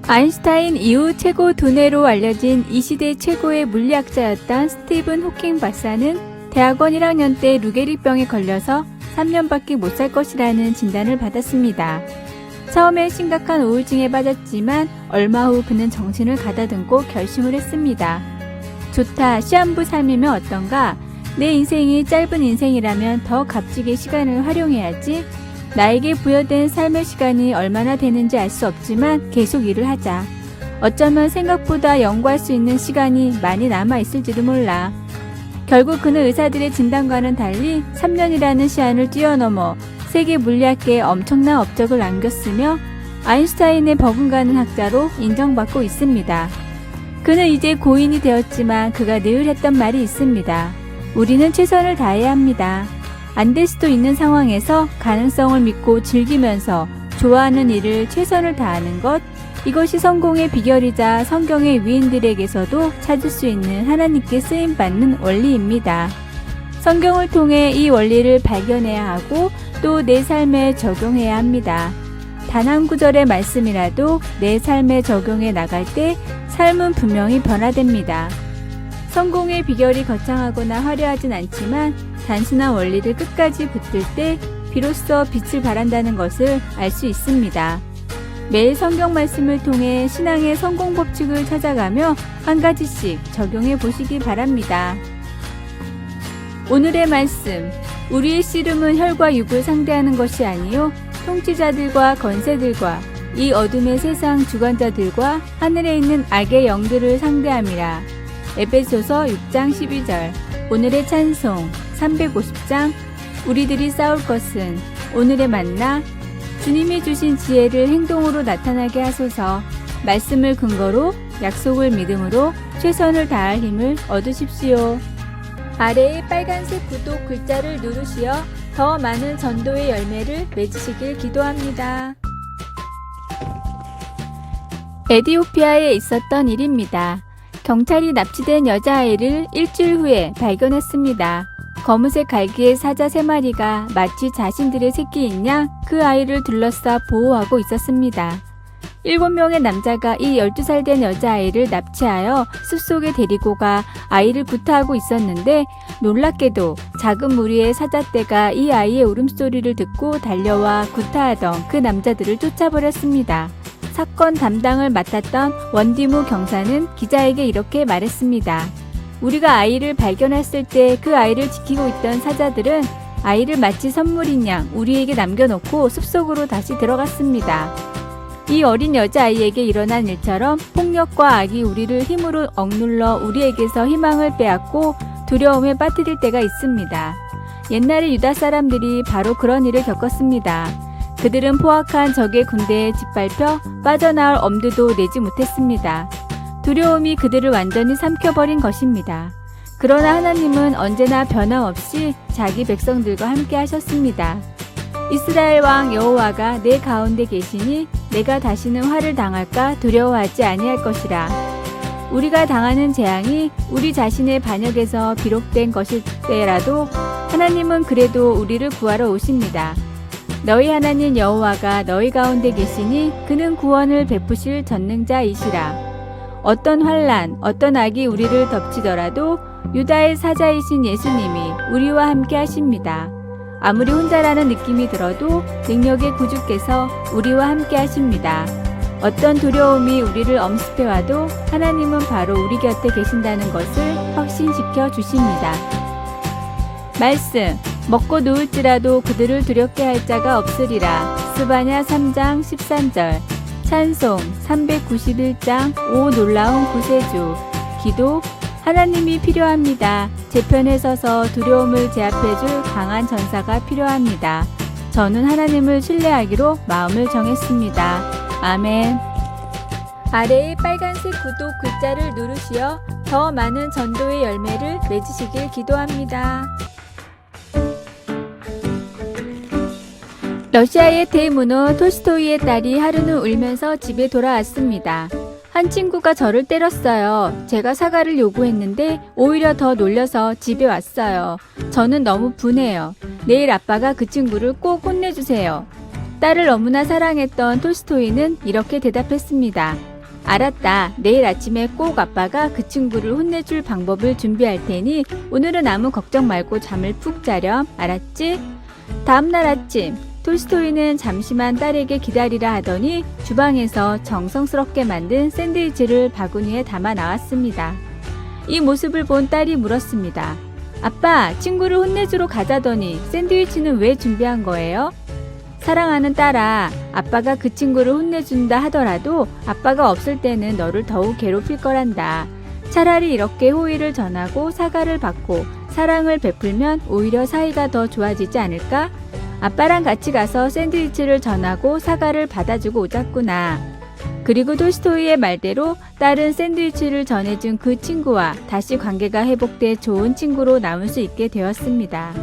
아인슈타인 이후 최고 두뇌로 알려진 이 시대 최고의 물리학자였던 스티븐 호킹 박사는 대학원 1학년 때 루게릭병에 걸려서 3년밖에 못 살 것이라는 진단을 받았습니다. 처음엔 심각한 우울증에 빠졌지만 얼마 후 그는 정신을 가다듬고 결심을 했습니다. 좋다, 시한부 삶이면 어떤가? 내 인생이 짧은 인생이라면 더 값지게 시간을 활용해야지. 나에게 부여된 삶의 시간이 얼마나 되는지 알 수 없지만 계속 일을 하자. 어쩌면 생각보다 연구할 수 있는 시간이 많이 남아있을지도 몰라. 결국 그는 의사들의 진단과는 달리 3년이라는 시한을 뛰어넘어 세계 물리학계에 엄청난 업적을 남겼으며 아인슈타인의 버금가는 학자로 인정받고 있습니다. 그는 이제 고인이 되었지만 그가 늘 했던 말이 있습니다. 우리는 최선을 다해야 합니다. 안 될 수도 있는 상황에서 가능성을 믿고 즐기면서 좋아하는 일을 최선을 다하는 것, 이것이 성공의 비결이자 성경의 위인들에게서도 찾을 수 있는 하나님께 쓰임받는 원리입니다. 성경을 통해 이 원리를 발견해야 하고 또 내 삶에 적용해야 합니다. 단 한 구절의 말씀이라도 내 삶에 적용해 나갈 때 삶은 분명히 변화됩니다. 성공의 비결이 거창하거나 화려하진 않지만 단순한 원리를 끝까지 붙들 때 비로소 빛을 발한다는 것을 알 수 있습니다. 매일 성경 말씀을 통해 신앙의 성공 법칙을 찾아가며 한 가지씩 적용해 보시기 바랍니다. 오늘의 말씀, 우리의 씨름은 혈과 육을 상대하는 것이 아니요 통치자들과 권세들과 이 어둠의 세상 주관자들과 하늘에 있는 악의 영들을 상대함이라. 에베소서 6장 12절. 오늘의 찬송 350장. 우리들이 싸울 것은 오늘의 만나. 주님이 주신 지혜를 행동으로 나타나게 하소서. 말씀을 근거로 약속을 믿음으로 최선을 다할 힘을 얻으십시오. 아래의 빨간색 구독 글자를 누르시어 더 많은 전도의 열매를 맺으시길 기도합니다. 에티오피아에 있었던 일입니다. 경찰이 납치된 여자아이를 일주일 후에 발견했습니다. 검은색 갈기의 사자 3마리가 마치 자신들의 새끼인 양 그 아이를 둘러싸 보호하고 있었습니다. 7명의 남자가 이 12살 된 여자아이를 납치하여 숲속에 데리고 가 아이를 구타하고 있었는데 놀랍게도 작은 무리의 사자떼가 이 아이의 울음소리를 듣고 달려와 구타하던 그 남자들을 쫓아버렸습니다. 사건 담당을 맡았던 원디무 경사는 기자에게 이렇게 말했습니다. 우리가 아이를 발견했을 때 그 아이를 지키고 있던 사자들은 아이를 마치 선물인 양 우리에게 남겨놓고 숲속으로 다시 들어갔습니다. 이 어린 여자아이에게 일어난 일처럼 폭력과 악이 우리를 힘으로 억눌러 우리에게서 희망을 빼앗고 두려움에 빠뜨릴 때가 있습니다. 옛날에 유다 사람들이 바로 그런 일을 겪었습니다. 그들은 포악한 적의 군대에 짓밟혀 빠져나올 엄두도 내지 못했습니다. 두려움이 그들을 완전히 삼켜버린 것입니다. 그러나 하나님은 언제나 변함없이 자기 백성들과 함께 하셨습니다. 이스라엘 왕 여호와가 내 가운데 계시니 내가 다시는 화를 당할까 두려워하지 아니할 것이라. 우리가 당하는 재앙이 우리 자신의 반역에서 비록된 것일 때라도 하나님은 그래도 우리를 구하러 오십니다. 너희 하나님 여호와가 너희 가운데 계시니 그는 구원을 베푸실 전능자이시라. 어떤 환난, 어떤 악이 우리를 덮치더라도 유다의 사자이신 예수님이 우리와 함께 하십니다. 아무리 혼자라는 느낌이 들어도 능력의 구주께서 우리와 함께 하십니다. 어떤 두려움이 우리를 엄습해와도 하나님은 바로 우리 곁에 계신다는 것을 확신시켜 주십니다. 말씀, 먹고 누울지라도 그들을 두렵게 할 자가 없으리라. 스바냐 3장 13절. 찬송 391장 오 놀라운 구세주. 기도, 하나님이 필요합니다. 제 편에 서서 두려움을 제압해줄 강한 전사가 필요합니다. 저는 하나님을 신뢰하기로 마음을 정했습니다. 아멘. 아래의 빨간색 구독 글자를 누르시어 더 많은 전도의 열매를 맺으시길 기도합니다. 러시아의 대문호 톨스토이의 딸이 하루는 울면서 집에 돌아왔습니다. 한 친구가 저를 때렸어요. 제가 사과를 요구했는데 오히려 더 놀려서 집에 왔어요. 저는 너무 분해요. 내일 아빠가 그 친구를 꼭 혼내주세요. 딸을 너무나 사랑했던 톨스토이는 이렇게 대답했습니다. 알았다. 내일 아침에 꼭 아빠가 그 친구를 혼내줄 방법을 준비할 테니 오늘은 아무 걱정 말고 잠을 푹 자렴. 알았지? 다음날 아침 톨스토이는 잠시만 딸에게 기다리라 하더니 주방에서 정성스럽게 만든 샌드위치를 바구니에 담아 나왔습니다. 이 모습을 본 딸이 물었습니다. 아빠, 친구를 혼내주러 가자더니 샌드위치는 왜 준비한 거예요? 사랑하는 딸아, 아빠가 그 친구를 혼내준다 하더라도 아빠가 없을 때는 너를 더욱 괴롭힐 거란다. 차라리 이렇게 호의를 전하고 사과를 받고 사랑을 베풀면 오히려 사이가 더 좋아지지 않을까? 아빠랑 같이 가서 샌드위치를 전하고 사과를 받아주고 오자꾸나. 그리고 톨스토이의 말대로 딸은 샌드위치를 전해준 그 친구와 다시 관계가 회복돼 좋은 친구로 남을 수 있게 되었습니다.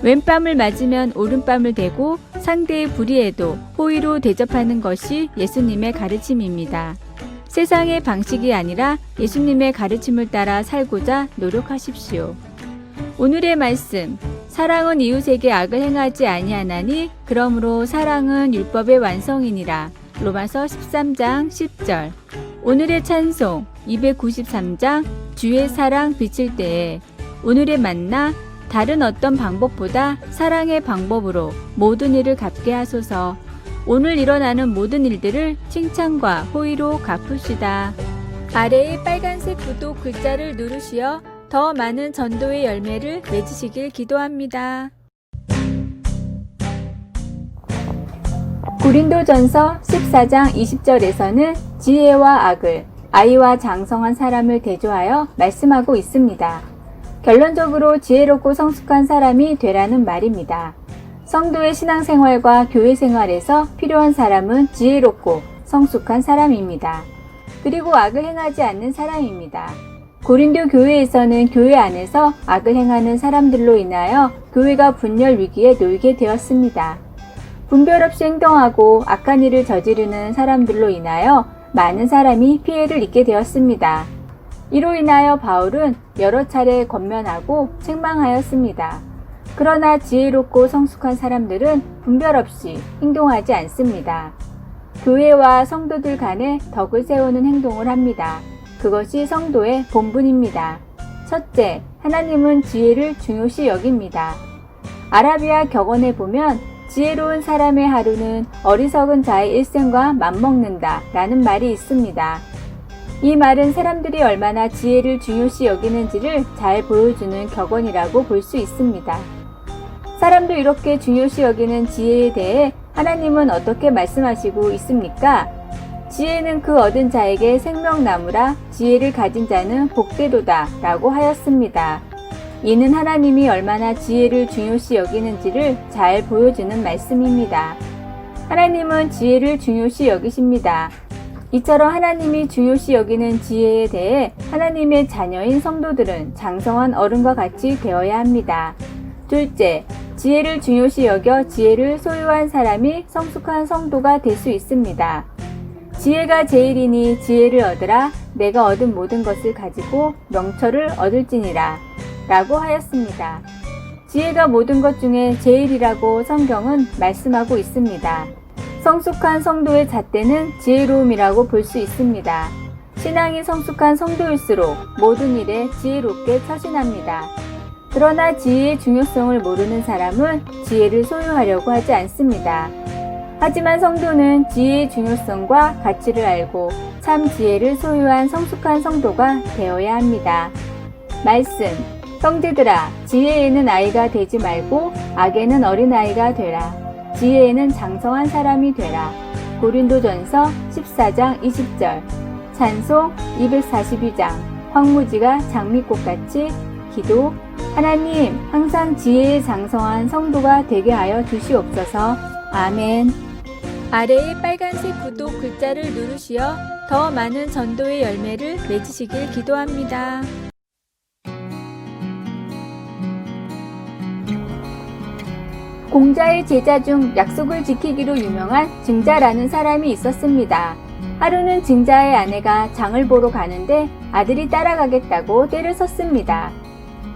왼뺨을 맞으면 오른뺨을 대고 상대의 불의에도 호의로 대접하는 것이 예수님의 가르침입니다. 세상의 방식이 아니라 예수님의 가르침을 따라 살고자 노력하십시오. 오늘의 말씀, 사랑은 이웃에게 악을 행하지 아니하나니 그러므로 사랑은 율법의 완성이니라. 로마서 13장 10절. 오늘의 찬송 293장 주의 사랑 비칠 때에 오늘의 만나 다른 어떤 방법보다 사랑의 방법으로 모든 일을 갚게 하소서. 오늘 일어나는 모든 일들을 칭찬과 호의로 갚읍시다. 아래의 빨간색 구독 글자를 누르시어 더 많은 전도의 열매를 맺으시길 기도합니다. 고린도전서 14장 20절에서는 지혜와 악을, 아이와 장성한 사람을 대조하여 말씀하고 있습니다. 결론적으로 지혜롭고 성숙한 사람이 되라는 말입니다. 성도의 신앙생활과 교회생활에서 필요한 사람은 지혜롭고 성숙한 사람입니다. 그리고 악을 행하지 않는 사람입니다. 고린도 교회에서는 교회 안에서 악을 행하는 사람들로 인하여 교회가 분열 위기에 놓이게 되었습니다. 분별 없이 행동하고 악한 일을 저지르는 사람들로 인하여 많은 사람이 피해를 입게 되었습니다. 이로 인하여 바울은 여러 차례 권면하고 책망하였습니다. 그러나 지혜롭고 성숙한 사람들은 분별 없이 행동하지 않습니다. 교회와 성도들 간에 덕을 세우는 행동을 합니다. 그것이 성도의 본분입니다. 첫째, 하나님은 지혜를 중요시 여깁니다. 아라비아 격언에 보면 지혜로운 사람의 하루는 어리석은 자의 일생과 맞먹는다 라는 말이 있습니다. 이 말은 사람들이 얼마나 지혜를 중요시 여기는지를 잘 보여주는 격언이라고 볼 수 있습니다. 사람도 이렇게 중요시 여기는 지혜에 대해 하나님은 어떻게 말씀하시고 있습니까? 지혜는 그 얻은 자에게 생명나무라 지혜를 가진 자는 복되도다 라고 하였습니다. 이는 하나님이 얼마나 지혜를 중요시 여기는지를 잘 보여주는 말씀입니다. 하나님은 지혜를 중요시 여기십니다. 이처럼 하나님이 중요시 여기는 지혜에 대해 하나님의 자녀인 성도들은 장성한 어른과 같이 되어야 합니다. 둘째, 지혜를 중요시 여겨 지혜를 소유한 사람이 성숙한 성도가 될 수 있습니다. 지혜가 제일이니 지혜를 얻으라. 내가 얻은 모든 것을 가지고 명철을 얻을지니라 라고 하였습니다. 지혜가 모든 것 중에 제일이라고 성경은 말씀하고 있습니다. 성숙한 성도의 잣대는 지혜로움이라고 볼 수 있습니다. 신앙이 성숙한 성도일수록 모든 일에 지혜롭게 처신합니다. 그러나 지혜의 중요성을 모르는 사람은 지혜를 소유하려고 하지 않습니다. 하지만 성도는 지혜의 중요성과 가치를 알고 참 지혜를 소유한 성숙한 성도가 되어야 합니다. 말씀, 형제들아, 지혜에는 아이가 되지 말고 악에는 어린아이가 되라. 지혜에는 장성한 사람이 되라. 고린도전서 14장 20절. 찬송 242장. 황무지가 장미꽃같이 기도. 하나님, 항상 지혜에 장성한 성도가 되게 하여 주시옵소서. 아멘. 아래의 빨간색 구독 글자를 누르시어 더 많은 전도의 열매를 맺으시길 기도합니다. 공자의 제자 중 약속을 지키기로 유명한 증자라는 사람이 있었습니다. 하루는 증자의 아내가 장을 보러 가는데 아들이 따라가겠다고 떼를 섰습니다.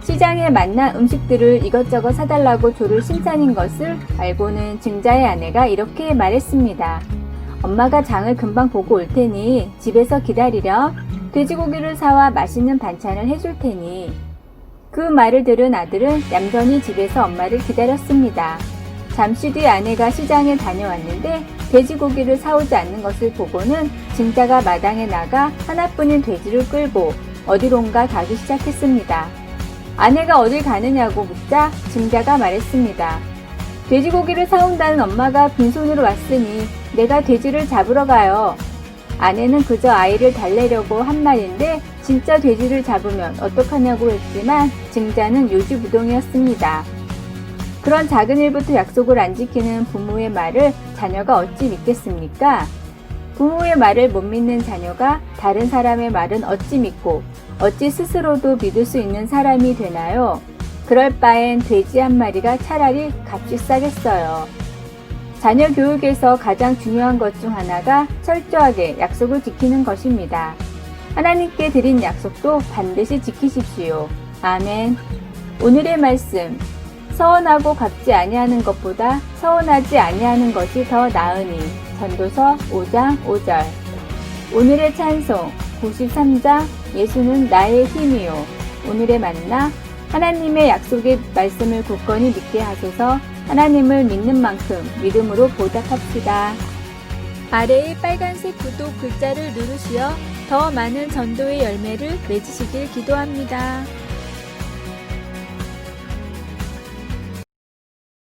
시장에 만난 음식들을 이것저것 사달라고 조를 신찬인 것을 알고는 증자의 아내가 이렇게 말했습니다. 엄마가 장을 금방 보고 올 테니 집에서 기다리렴. 돼지고기를 사와 맛있는 반찬을 해줄 테니. 그 말을 들은 아들은 얌전히 집에서 엄마를 기다렸습니다. 잠시 뒤 아내가 시장에 다녀왔는데 돼지고기를 사오지 않는 것을 보고는 증자가 마당에 나가 하나뿐인 돼지를 끌고 어디론가 가기 시작했습니다. 아내가 어딜 가느냐고 묻자 증자가 말했습니다. 돼지고기를 사온다는 엄마가 빈손으로 왔으니 내가 돼지를 잡으러 가요. 아내는 그저 아이를 달래려고 한 말인데 진짜 돼지를 잡으면 어떡하냐고 했지만 증자는 요지부동이었습니다. 그런 작은 일부터 약속을 안 지키는 부모의 말을 자녀가 어찌 믿겠습니까? 부모의 말을 못 믿는 자녀가 다른 사람의 말은 어찌 믿고 어찌 스스로도 믿을 수 있는 사람이 되나요? 그럴 바엔 돼지 한 마리가 차라리 값이 싸겠어요. 자녀 교육에서 가장 중요한 것 중 하나가 철저하게 약속을 지키는 것입니다. 하나님께 드린 약속도 반드시 지키십시오. 아멘. 오늘의 말씀. 서원하고 갚지 아니하는 것보다 서원하지 아니하는 것이 더 나으니. 전도서 5장 5절. 오늘의 찬송 93장 예수는 나의 힘이요. 오늘의 만나 하나님의 약속의 말씀을 굳건히 믿게 하소서. 하나님을 믿는 만큼 믿음으로 보답합시다. 아래의 빨간색 구독 글자를 누르시어 더 많은 전도의 열매를 맺으시길 기도합니다.